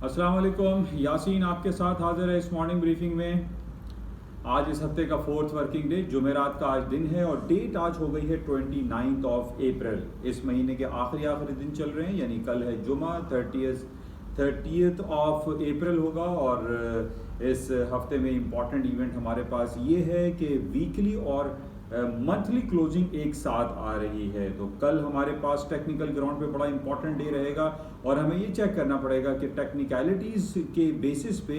अस्सलाम वालेकुम, यासीन आपके साथ हाजिर है इस मॉर्निंग ब्रीफिंग में। आज इस हफ्ते का 4th वर्किंग डे जुमेरात का आज दिन है और डेट आज हो गई है 29 अप्रैल। इस महीने के आखिरी दिन चल रहे हैं, यानी कल है जुमा 30th अप्रैल होगा। और इस हफ्ते में इम्पॉर्टेंट इवेंट हमारे पास ये है कि वीकली और मंथली क्लोजिंग एक साथ आ रही है। तो कल हमारे पास टेक्निकल ग्राउंड पे बड़ा इंपॉर्टेंट डे रहेगा और हमें ये चेक करना पड़ेगा कि टेक्निकलिटीज़ के बेसिस पे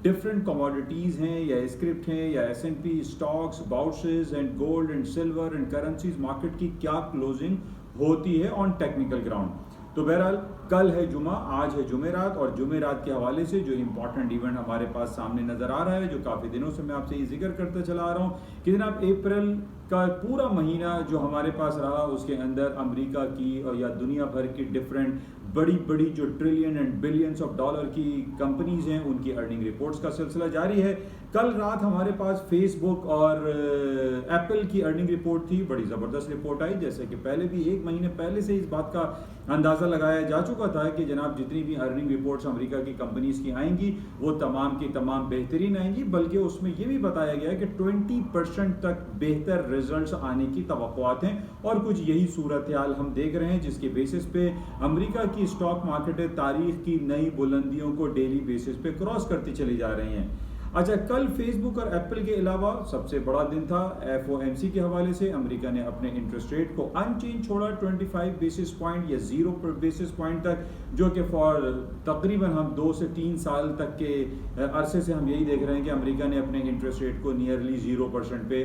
डिफरेंट कमोडिटीज़ हैं या स्क्रिप्ट हैं या S&P stocks, bounces and gold and silver and currencies market की क्या क्लोजिंग होती है ऑन टेक्निकल ग्राउंड। तो बहरहाल कल है जुमा, आज है जुमेरात, और जुमेरात के हवाले से जो इंपॉर्टेंट इवेंट हमारे पास सामने नज़र आ रहा है, जो काफ़ी दिनों से मैं आपसे ये जिक्र करता चला आ रहा हूँ कि जनाब अप्रैल का पूरा महीना जो हमारे पास रहा उसके अंदर अमेरिका की और या दुनिया भर की डिफरेंट बड़ी बड़ी जो trillion and billions of dollar की कंपनीज हैं उनकी अर्निंग रिपोर्ट्स का सिलसिला जारी है। कल रात हमारे पास फेसबुक और एप्पल की अर्निंग रिपोर्ट थी, बड़ी ज़बरदस्त रिपोर्ट आई। जैसे कि पहले भी एक महीने पहले से इस बात का अंदाज़ा लगाया जा चुका था कि जनाब जितनी भी अर्निंग रिपोर्ट्स अमेरिका की कंपनीज की आएंगी वो तमाम की तमाम बेहतरीन आएंगी, बल्कि उसमें ये भी बताया गया है कि 20% तक बेहतर रिजल्ट्स आने की तवक्कुआत हैं। और कुछ यही सूरत हाल हम देख रहे हैं, जिसके बेसिस पे अमेरिका की स्टॉक मार्केट तारीख की नई बुलंदियों को डेली बेसिस पे क्रॉस करती चली जा रही हैं। अच्छा, कल फेसबुक और एप्पल के अलावा सबसे बड़ा दिन था FOMC के हवाले से। अमेरिका ने अपने इंटरेस्ट रेट को अनचेंज छोड़ा 25 बेसिस पॉइंट या 0 बेसिस पॉइंट तक, जो कि फॉर तकरीबन हम 2 से 3 साल तक के अरसे से हम यही देख रहे हैं कि अमेरिका ने अपने इंटरेस्ट रेट को नियरली 0% पे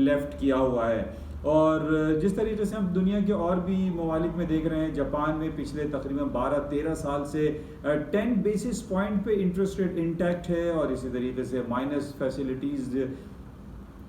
लेफ्ट किया हुआ है। और जिस तरीके से हम दुनिया के और भी ममालिक में देख रहे हैं, जापान में पिछले तकरीबन 12-13 साल से 10 बेसिस पॉइंट पे इंटरेस्ट रेट इंटैक्ट है। और इसी तरीके से माइनस फैसिलिटीज़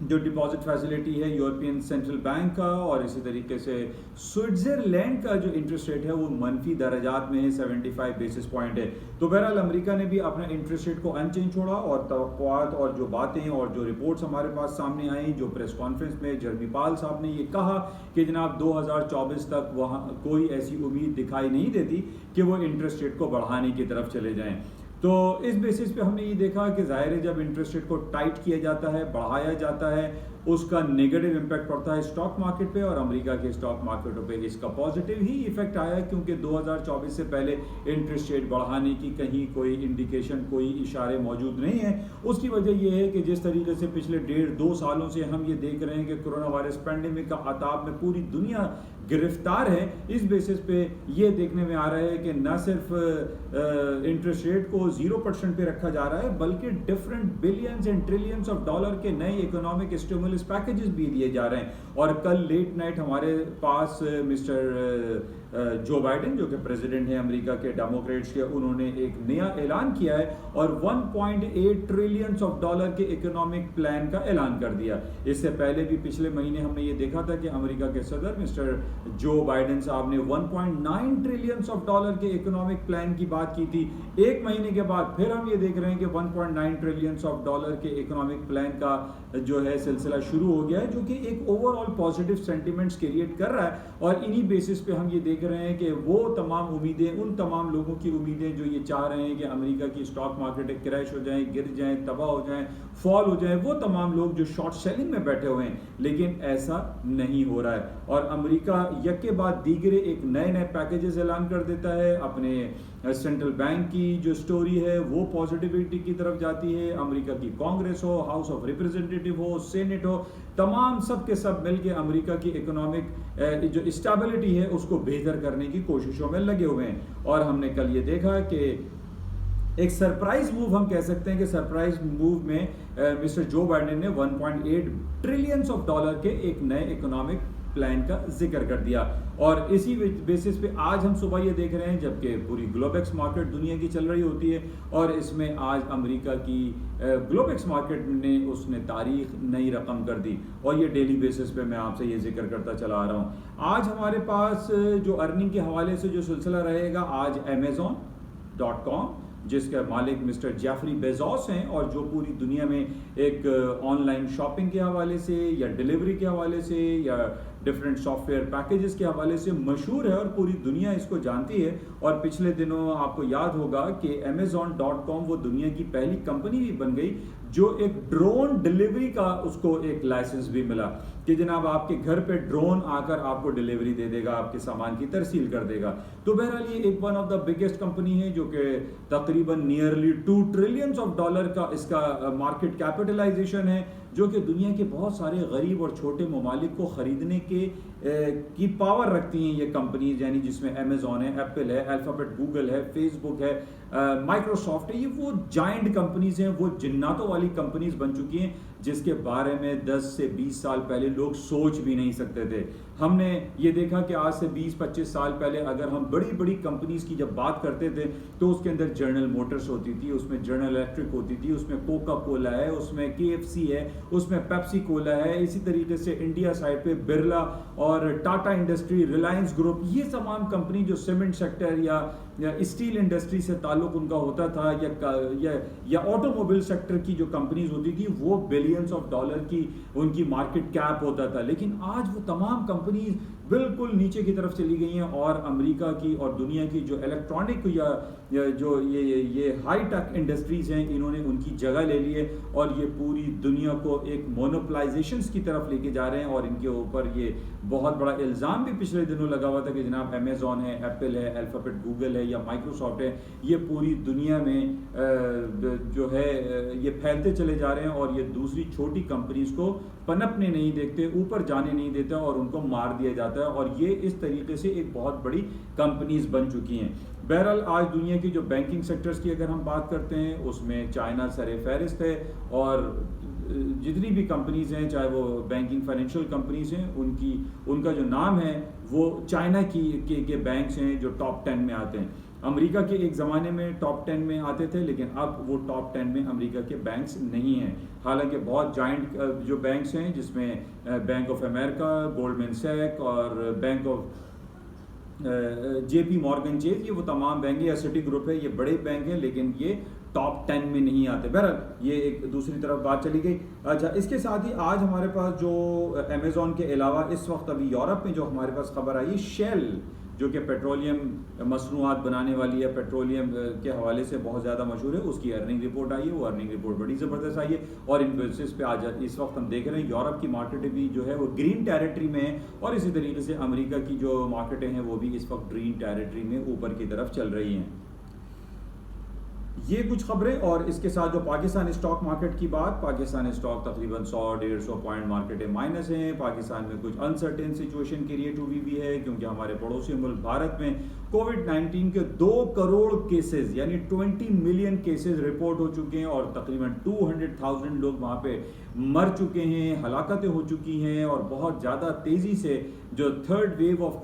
जो डिपॉजिट फैसिलिटी है यूरोपियन सेंट्रल बैंक का, और इसी तरीके से स्विट्ज़रलैंड का जो इंटरेस्ट रेट है वो मनफी दर्जात में है, 75 बेसिस पॉइंट है। तो बहरहाल अमेरिका ने भी अपना इंटरेस्ट रेट को अनचेंज छोड़ा और तवक्कुआत और जो बातें और जो रिपोर्ट्स हमारे पास सामने आई, जो प्रेस कॉन्फ्रेंस में जर्मी पाल साहब ने ये कहा कि जनाब 2024 तक वहाँ कोई ऐसी उम्मीद दिखाई नहीं देती कि वो इंटरेस्ट रेट को बढ़ाने की तरफ चले जाएँ। तो इस बेसिस पे हमने ये देखा कि ज़ाहिर है जब इंटरेस्ट रेट को टाइट किया जाता है, बढ़ाया जाता है, उसका नेगेटिव इम्पैक्ट पड़ता है स्टॉक मार्केट पे, और अमेरिका के स्टॉक मार्केटों पे इसका पॉजिटिव ही इफेक्ट आया, क्योंकि 2024 से पहले इंटरेस्ट रेट बढ़ाने की कहीं कोई इंडिकेशन, कोई इशारे मौजूद नहीं है। उसकी वजह यह है कि जिस तरीके से पिछले 1.5-2 सालों से हम ये देख रहे हैं कि कोरोना वायरस पैंडेमिक का आताब में पूरी दुनिया गिरफ्तार है, इस बेसिस पे ये देखने में आ रहा है कि न सिर्फ इंटरेस्ट रेट को 0% पे रखा जा रहा है, बल्कि different billions and trillions of dollar के नए इकोनॉमिक स्टिमुलस पैकेजेस भी दिए जा रहे हैं। और कल लेट नाइट हमारे पास मिस्टर जो बाइडेन, जो कि प्रेसिडेंट है अमेरिका के डेमोक्रेट्स के, उन्होंने एक नया ऐलान किया है और 1.8 ट्रिलियन ऑफ डॉलर के इकोनॉमिक प्लान का ऐलान कर दिया। इससे पहले भी पिछले महीने हमने ये देखा था कि अमेरिका के सदर मिस्टर जो बाइडेन साहब ने 1.9 ट्रिलियन ऑफ डॉलर के इकोनॉमिक प्लान की बात की थी। एक महीने के बाद फिर हम ये देख रहे हैं कि 1.9 ट्रिलियन ऑफ डॉलर के इकोनॉमिक प्लान का जो है सिलसिला शुरू हो गया है, जो कि एक ओवरऑल पॉजिटिव सेंटिमेंट्स क्रिएट कर रहा है। और इन्हीं बेसिस पे हम ये देख रहे हैं कि वो तमाम उम्मीदें, उन तमाम लोगों की उम्मीदें जो ये चाह रहे हैं कि अमेरिका की स्टॉक मार्केट क्रैश हो जाए, गिर जाए, तबाह हो जाए, फॉल हो जाए, वो तमाम लोग जो शॉर्ट सेलिंग में बैठे हुए हैं, लेकिन ऐसा नहीं हो रहा है। और अमेरिका यक के बाद दीगरे एक नए नए पैकेजेस ऐलान कर देता है। अपने सेंट्रल बैंक की जो स्टोरी है वो पॉजिटिविटी की तरफ जाती है। अमेरिका की कांग्रेस हो, हाउस ऑफ रिप्रेजेंटेटिव हो, सेनेट हो, तमाम सब के सब मिलके अमेरिका की इकोनॉमिक जो स्टेबिलिटी है उसको बेहतर करने की कोशिशों में लगे हुए हैं। और हमने कल ये देखा कि एक सरप्राइज मूव, हम कह सकते हैं कि सरप्राइज मूव में मिस्टर जो बाइडेन ने 1.8 ट्रिलियन ऑफ डॉलर के एक नए इकोनॉमिक प्लान का जिक्र कर दिया। और इसी बेसिस पे आज हम सुबह ये देख रहे हैं, जबकि पूरी ग्लोबेक्स मार्केट दुनिया की चल रही होती है, और इसमें आज अमेरिका की ग्लोबेक्स मार्केट ने उसने तारीख नई रकम कर दी। और ये डेली बेसिस पे मैं आपसे ये जिक्र करता चला आ रहा हूँ। आज हमारे पास जो अर्निंग के हवाले से जो सिलसिला रहेगा, आज Amazon.com जिसके मालिक मिस्टर जेफरी बेजोस हैं, और जो पूरी दुनिया में एक ऑनलाइन शॉपिंग के हवाले से या डिलीवरी के हवाले से या डिफरेंट सॉफ्टवेयर पैकेजेस के हवाले से मशहूर है और पूरी दुनिया इसको जानती है। और पिछले दिनों आपको याद होगा कि Amazon.com वो दुनिया की पहली कंपनी भी बन गई जो एक ड्रोन डिलीवरी का उसको एक लाइसेंस भी मिला कि जनाब आपके घर पे ड्रोन आकर आपको डिलीवरी दे देगा, आपके सामान की तरसील कर देगा। तो बहरहाल ये एक one of the biggest company है जो कि तकरीबन नियरली $2 ट्रिलियन का इसका मार्केट कैपिटलाइजेशन है, जो कि दुनिया के बहुत सारे गरीब और छोटे ममालिक को ख़रीदने की पावर रखती हैं ये कंपनीज, यानी जिसमें अमेज़ॉन है, एप्पल है, अल्फ़ाबेट गूगल है, फेसबुक है, माइक्रोसॉफ्ट है। ये वो जाइंट कंपनीज हैं, वो जिन्नातों वाली कंपनीज बन चुकी हैं जिसके बारे में 10 से 20 साल पहले लोग सोच भी नहीं सकते थे। हमने ये देखा कि आज से 20-25 साल पहले अगर हम बड़ी बड़ी कंपनीज की जब बात करते थे तो उसके अंदर जनरल मोटर्स होती थी, उसमें जनरल इलेक्ट्रिक होती थी, उसमें कोका कोला है, उसमें KFC है, उसमें पेप्सी कोला है, इसी तरीके से इंडिया साइड पे बिरला और टाटा इंडस्ट्री, रिलायंस ग्रुप, ये तमाम कंपनी जो सीमेंट सेक्टर या स्टील इंडस्ट्री से ताल्लुक उनका होता था या ऑटोमोबाइल सेक्टर की जो कंपनीज होती थी वो बिलियंस ऑफ डॉलर की उनकी मार्केट कैप होता था। लेकिन आज वो तमाम कंपनीज बिल्कुल नीचे की तरफ चली गई हैं और अमेरिका की और दुनिया की जो इलेक्ट्रॉनिक या जो ये हाई टेक इंडस्ट्रीज हैं इन्होंने उनकी जगह ले ली है और ये पूरी दुनिया को एक मोनोपलाइजेशंस की तरफ लेके जा रहे हैं। और इनके ऊपर ये बहुत बड़ा इल्ज़ाम भी पिछले दिनों लगा हुआ था कि जनाब अमेज़ॉन है, एप्पल है, अल्फ़ाबेट गूगल है या माइक्रोसॉफ्ट है, ये पूरी दुनिया में जो है ये फैलते चले जा रहे हैं और ये दूसरी छोटी कंपनीज को पनपने नहीं देखते, ऊपर जाने नहीं देते और उनको मार दिया जाता है और ये इस तरीके से एक बहुत बड़ी कंपनीज बन चुकी हैं। बहरहाल आज दुनिया की जो बैंकिंग सेक्टर्स की अगर हम बात करते हैं उसमें चाइना सरे फहरिस्त है और जितनी भी कंपनीज हैं चाहे वो बैंकिंग फाइनेंशियल कंपनीज हैं उनका जो नाम है वो चाइना के बैंक्स हैं जो टॉप 10 में आते हैं। अमेरिका के एक ज़माने में टॉप 10 में आते थे लेकिन अब वो टॉप 10 में अमेरिका के बैंक्स नहीं हैं। हालांकि बहुत जाइंट जो बैंक्स हैं जिसमें Bank of America, Goldman Sachs और Bank of JP Morgan Chase, ये वो तमाम बैंक है या सिटी ग्रुप है, ये बड़े बैंक हैं लेकिन ये टॉप 10 में नहीं आते। बहरहाल ये एक दूसरी तरफ बात चली गई। अच्छा, इसके साथ ही आज हमारे पास जो अमेज़ॉन के अलावा इस वक्त अभी यूरोप में जो हमारे पास खबर आई, शेल जो कि पेट्रोलियम मसनूआत बनाने वाली है, पेट्रोलियम के हवाले से बहुत ज़्यादा मशहूर है, उसकी अर्निंग रिपोर्ट आई है। वो अर्निंग रिपोर्ट बड़ी ज़बरदस्त आई है और इन बेसिस पे आज इस वक्त हम देख रहे हैं यूरोप की मार्केटें भी जो है वो ग्रीन टेरिटरी में है और इसी तरीके से अमेरिका की जो मार्केटें हैं वो भी इस वक्त ग्रीन टेरिटरी में ऊपर की तरफ चल रही हैं। ये कुछ खबरें और इसके साथ जो पाकिस्तान स्टॉक मार्केट की बात, पाकिस्तान स्टॉक तकरीबन 100-150 पॉइंट मार्केट माइनस हैं। पाकिस्तान में कुछ अनसर्टेन सिचुएशन क्रिएट हुई भी है क्योंकि हमारे पड़ोसी मुल्क भारत में कोविड-19 के 2 करोड़ केसेस यानी 20 मिलियन केसेस रिपोर्ट हो चुके हैं और तकरीबन 200,000 लोग वहाँ पे मर चुके हैं, हलाकतें हो चुकी हैं और बहुत ज़्यादा तेज़ी से जो third wave of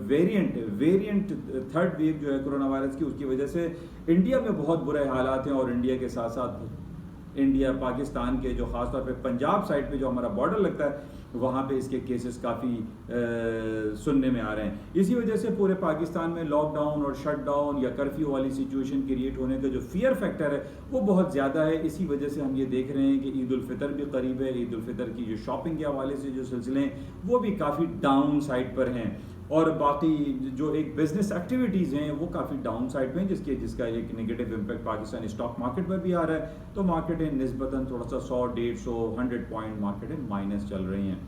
variant third wave जो है कोरोना वायरस की, उसकी वजह से इंडिया में बहुत बुरे हालात हैं और इंडिया के साथ साथ इंडिया पाकिस्तान के जो ख़ासतौर पे पंजाब साइड पे जो हमारा बॉर्डर लगता है वहाँ पे इसके केसेस काफ़ी सुनने में आ रहे हैं। इसी वजह से पूरे पाकिस्तान में लॉकडाउन और शटडाउन या कर्फ्यू वाली सिचुएशन क्रिएट होने का जो फियर फैक्टर है वो बहुत ज़्यादा है। इसी वजह से हम ये देख रहे हैं कि ईद उल फितर भी करीब है, ईद उल फितर की जो शॉपिंग के हवाले से जो सिलसिले हैं वो भी काफ़ी डाउन साइड पर हैं और बाकी जो एक बिजनेस एक्टिविटीज़ हैं वो काफ़ी डाउन साइड में जिसका एक negative impact Pakistani stock market पर भी आ रहा है। तो मार्केटें निस्बतन थोड़ा सा 100-150-100 पॉइंट मार्केटें माइनस चल रही हैं।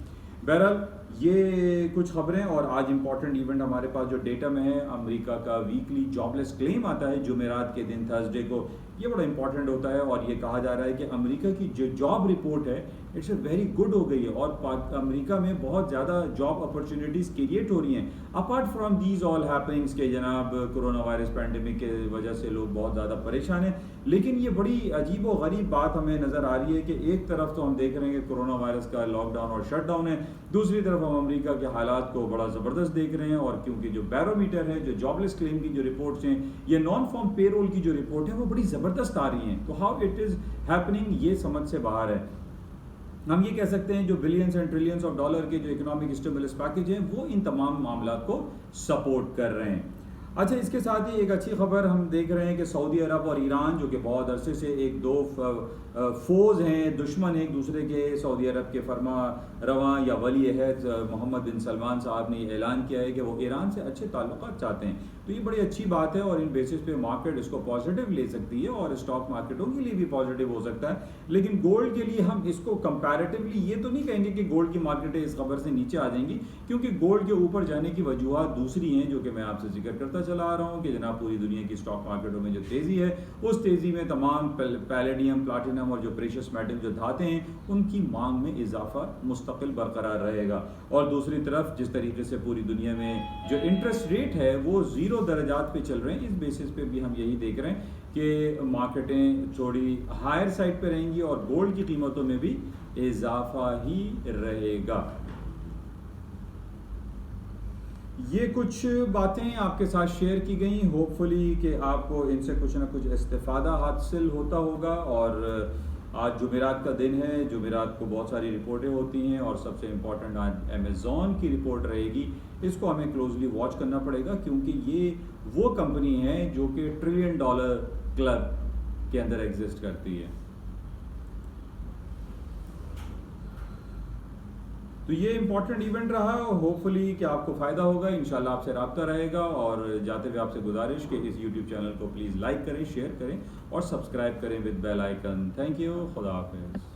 बहरहाल ये कुछ खबरें और आज इंपॉर्टेंट इवेंट हमारे पास जो डेटा में है, अमेरिका का वीकली जॉबलेस क्लेम आता है जुमेरात के दिन, थर्सडे को। ये बड़ा इंपॉर्टेंट होता है और ये कहा जा रहा है कि अमेरिका की जो जॉब रिपोर्ट है इट्स वेरी गुड हो गई है और अमेरिका में बहुत ज़्यादा जॉब अपॉर्चुनिटीज़ क्रिएट हो रही हैं apart from these all happenings के जनाब कोरोना वायरस पैंडेमिक के वजह से लोग बहुत ज़्यादा परेशान हैं। लेकिन ये बड़ी अजीब व गरीब बात हमें नज़र आ रही है कि एक तरफ तो हम देख रहे हैं कि कोरोना वायरस का लॉकडाउन और शटडाउन है, दूसरी तरफ हम अमेरिका के हालात को बड़ा ज़बरदस्त देख रहे हैं और क्योंकि जो बैरोमीटर है, जो जॉबलेस क्लेम की जो रिपोर्ट्स हैं, ये नॉन फॉर्म पेरोल की जो रिपोर्ट है वो बड़ी ज़बरदस्त आ रही हैं। तो हाउ इट इज़ हैपनिंग ये समझ से बाहर है। हम ये कह सकते हैं जो billions and trillions of dollar के जो इकोनॉमिक स्टिमुलस पैकेज हैं वो इन तमाम मामलों को सपोर्ट कर रहे हैं। اچھا، اس کے ساتھ ہی ایک اچھی خبر ہم دیکھ رہے ہیں کہ سعودی عرب اور ایران جو کہ بہت عرصے سے ایک دو فوز ہیں، دشمن ایک دوسرے کے، سعودی عرب کے فرما رواں یا ولی عہد محمد بن سلمان صاحب نے اعلان کیا ہے کہ وہ ایران سے اچھے تعلقات چاہتے ہیں. تو یہ بڑی اچھی بات ہے اور ان بیسس پہ مارکیٹ اس کو پازیٹیو لے سکتی ہے اور اسٹاک مارکیٹوں کے لیے بھی پازیٹیو ہو سکتا ہے. لیکن گولڈ کے لیے ہم اس کو کمپیریٹیولی یہ تو نہیں کہیں گے کہ گولڈ کی مارکیٹیں اس خبر سے نیچے آ جائیں گی، کیونکہ گولڈ کے اوپر جانے کی وجوہات دوسری ہیں جو کہ میں آپ سے ذکر کرتا چلا آ رہا ہوں کہ جناب پوری دنیا کی اسٹاک مارکیٹوں میں جو تیزی ہے، اس تیزی میں تمام پیلیڈیم، پلاٹینم اور جو پریشس میٹل جو دھاتیں ہیں ان کی مانگ میں اضافہ مستقل برقرار رہے گا. اور دوسری طرف جس طریقے سے پوری دنیا میں جو انٹرسٹ ریٹ ہے وہ 0 درجات پہ چل رہے ہیں، اس بیسس پہ بھی ہم یہی دیکھ رہے ہیں کہ مارکیٹیں تھوڑی ہائر سائڈ پہ رہیں گی اور گولڈ کی قیمتوں میں بھی اضافہ ہی رہے گا. یہ کچھ باتیں آپ کے ساتھ شیئر کی گئیں، ہوپ فلی کہ آپ کو ان سے کچھ نہ کچھ استفادہ حاصل ہوتا ہوگا. اور آج جمعرات کا دن ہے، جمعرات کو بہت ساری رپورٹیں ہوتی ہیں اور سب سے امپورٹنٹ آج امیزون کی رپورٹ رہے گی. اس کو ہمیں کلوزلی واچ کرنا پڑے گا کیونکہ یہ وہ کمپنی ہے جو کہ $1 ٹریلین کلب کے اندر ایگزسٹ کرتی ہے. تو یہ امپورٹنٹ ایونٹ رہا، ہوپ فلی کہ آپ کو فائدہ ہوگا. انشاءاللہ آپ سے رابطہ رہے گا اور جاتے ہوئے آپ سے گزارش کہ اس یوٹیوب چینل کو پلیز لائک کریں، شیئر کریں اور سبسکرائب کریں with bell icon. Thank you, خدا حافظ.